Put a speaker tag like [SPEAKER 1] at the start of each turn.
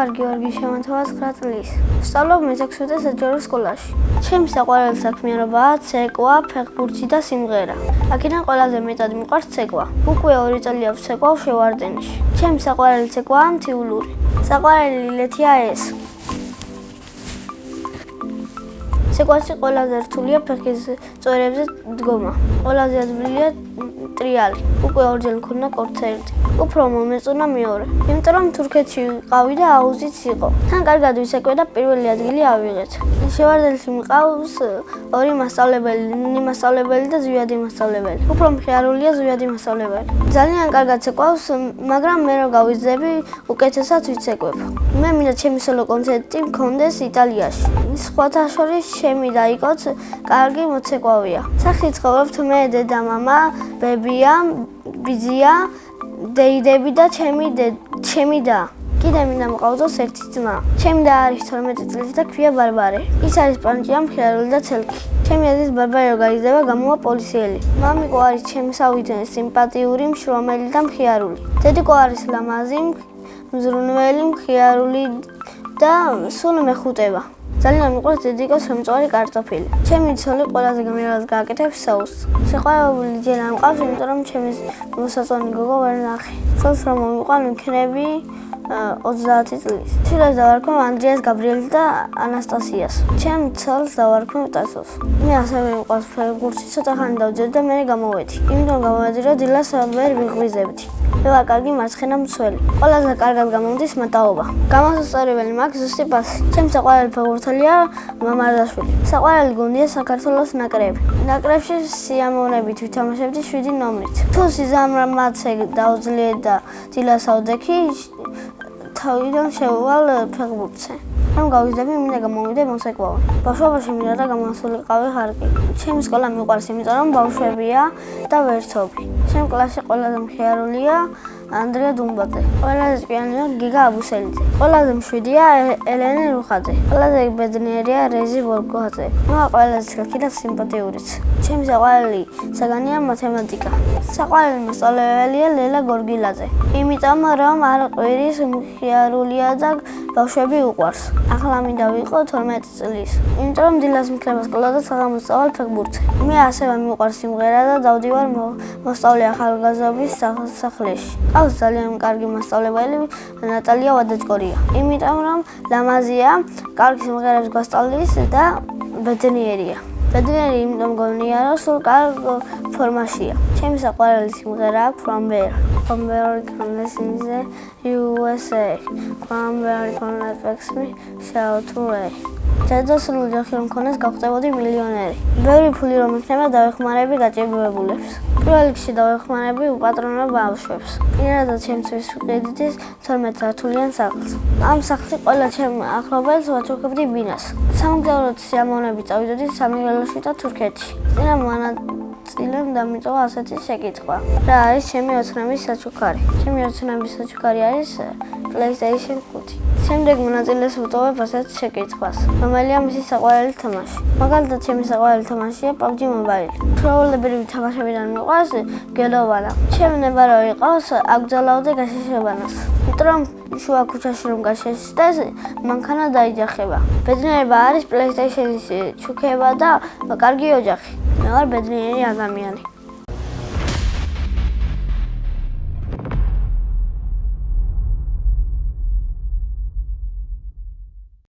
[SPEAKER 1] ვარ გიორგი შემონთავაზ 9 წლის. ვსწავლობ მე-6 საჯარო სკოლაში. ჩემი საყვარელი საქმიანობაა ცეკვა, ფეხბურთი და სიმღერა. აქედან ყველაზე მეტად მიყვარს ცეკვა. უკვე 2 წელია ვცეკვავ შევარდენში. ჩემი საყვარელი ცეკვაა მთიულური. საყვარელი ილეთია ეს. ცეკვაში ყველაზე რთულია ფეხის წვერებზე დგომა. ყველაზე ადვილია ტრიალი. უკვე 2-ჯერ მქონდა კონცერტი. უფრო მომეწონა მეორე. იმიტომ რომ თურქეთში ვიყავი და აუზიც იყო. თან კარგად ვისეკვე და პირველი ადგილი ავიღეთ. შევარდენში მყავს 2 მასწავლებელი, ნინი მასწავლებელი და ზვიადი მასწავლებელი. უფრო მხიარულია ზვიადი მასწავლებელი. ძალიან კარგად ცეკვავს, მაგრამ მე რო გავიზრდები, უკეთესად ვიცეკვებ. მე მინდა ჩემი სოლო კონცერტი მქონდეს იტალიაში. სხვათა შორის ჩემი დაიკოც კარგი მოცეკვავია. სახლში ცხოვრობთ მე, დედა, მამა, ბებია, ბიძია, დეიდები და ჩემი და. კიდე მინდა მყავდოს ერთი ძმა. ჩემი და არის 12 წლის და ქვია ბარბარე. ის არის პანჭია, მხიარული და ცელკი. ჩემი აზრით ბარბარე რო გაიზრდება, გამოვა პოლიციელი. მამიკო არის ჩემსავით სიმპათიური, მშრომელი და მხიარული. დედიკო არის ლამაზი, მზრუნველი, მხიარული და სულ მეხუტება. ძალიან მიყვარს დედიკოს შემწვარი კარტოფილი. ჩემი ცოლი ყველაზე გამეორად გააკეთებს საუსს. შეყვარებული ჯერ არ მყავს, იმიტომ რომ ჩემი მოსაწონი გოგო ვერ ნახე. ცოლს რომ მომიყვან იქნები 30 წლის. შვილებს დავარქვევ ანდრიას, გაბრიელს და ანასტასიას. ჩემ ცოლს დავარქვევ ტასოს. მე ასევე მიყვარს ფეხბურთი, ცოტა ხანი დავძებ და მერე გამოვედი. იმიტომ გამოვედი, რომ დილას ვერ ვიღვიზებდი. მე ვარ კარგი მარცხენა მცველი. ყველაზე კარგად გამომდის მატაობა. გამოსასწორებელი მაქვს ზუსტი პასი. ჩემი საყვარელი ფეხბურთელია მამარდაშვილი. საყვარელი გუნდია საქართველოს ნაკრები. ნაკრებში სიამოვნებით ვითამაშებდი 7 ნომრით. თუ სიზამრამაცე დავძლიე და დილას ავდექი, თავიდან შევვალ ფეხბურთზე. რომ გავიზრდები, მინდა გამოვიდე მოსეკვავე. ბავშვობაში მინდა და გამოსულიყავი ხარკი. ჩემი სკოლა მიყვარს, იმიტომ რომ ბავშვებია და ვერთობი. ჩემ კლასში ყველაზე მხიარულია ანდრია დუმბაძე. ყველაზე ჭკვიანია გიგა აბუსელიძე. ყველაზე მშვიდია ელენე რუხაძე. ყველაზე ბედნიერია რეზი ვოლკოაძე. ნუ ყველაზე ცელკი და სიმპათიურიც. ჩემი საყვარელი საგანია მათემატიკა. საყვარელი მასწავლებელია ლელა გორგილაძე. იმიტომ რომ არ ყვირის, მხიარულია და ბავშვები უყვარს. ახლა მინდა ვიყო 12 წლის. იმიტომ რომ დილას მქრება სკოლა და საღამოს სწავლობ ფეხბურთზე. მე ასევე მიყვარს სიმღერა და დავდივარ მოსწავლე ახალგაზრდობის სახლში. ყავს ძალიან კარგი მასწავლებელი ნატალია ვადაჭკორია. იმიტომ რომ ლამაზია, კარგი სიმღერებს გვასწავლის და ბედნიერია. ბედნიერი იმიტომ გონია, რომ სულ კარგ ფორმაშია. ჩემი საყვარელი სიმღერაა Cranberry. Cranberry can listen to USA. Cranberry can affect me, shout to me. ჯადოსნული ოჯახი რომ მქონდეს, გავხდებოდი მილიონერი. ბევრი ფული რომ იქნება, დავეხმარები გაჭირვებულებს. პირველ რიგში დავეხმარები უპატრონო ბავშვებს. პირადად ჩემთვის ვყიდით 12 სართულიან სახლს. ამ სახლში ყველა ჩემ ახლობელს ვაჩუქებდი ბინას. სამგზავროდ სიამოვნებით წავიდოდი სამეგრელოში და თურქეთში. წინა მონაწილემ დამიტოვა ასეთი შეკითხვა. რა არის ჩემი ოცნების საჩუქარი? ჩემი ოცნების საჩუქარი არის PlayStation 5. შემდეგ მონაწილეს ვუტოვებ ასეთ შეკითხვას. რომელია მისი საყვარელი თამაში? მაგალითად, ჩემი საყვარელი თამაშია PUBG Mobile. ჩვეულებრივი თამაშებიდან მიყვარს გელოვანა. ჩემი ნებარო იყავს, აგზალავდე გაშეშებანას. იმიტომ რომ შუა ქუჩაში რომ გაშეშდეს, მანქანა დაიჯახება. ბედნიერება არის PlayStation-ის ჩუქება და კარგი ოჯახი. მე ვარ ბედნიერი ადამიანი.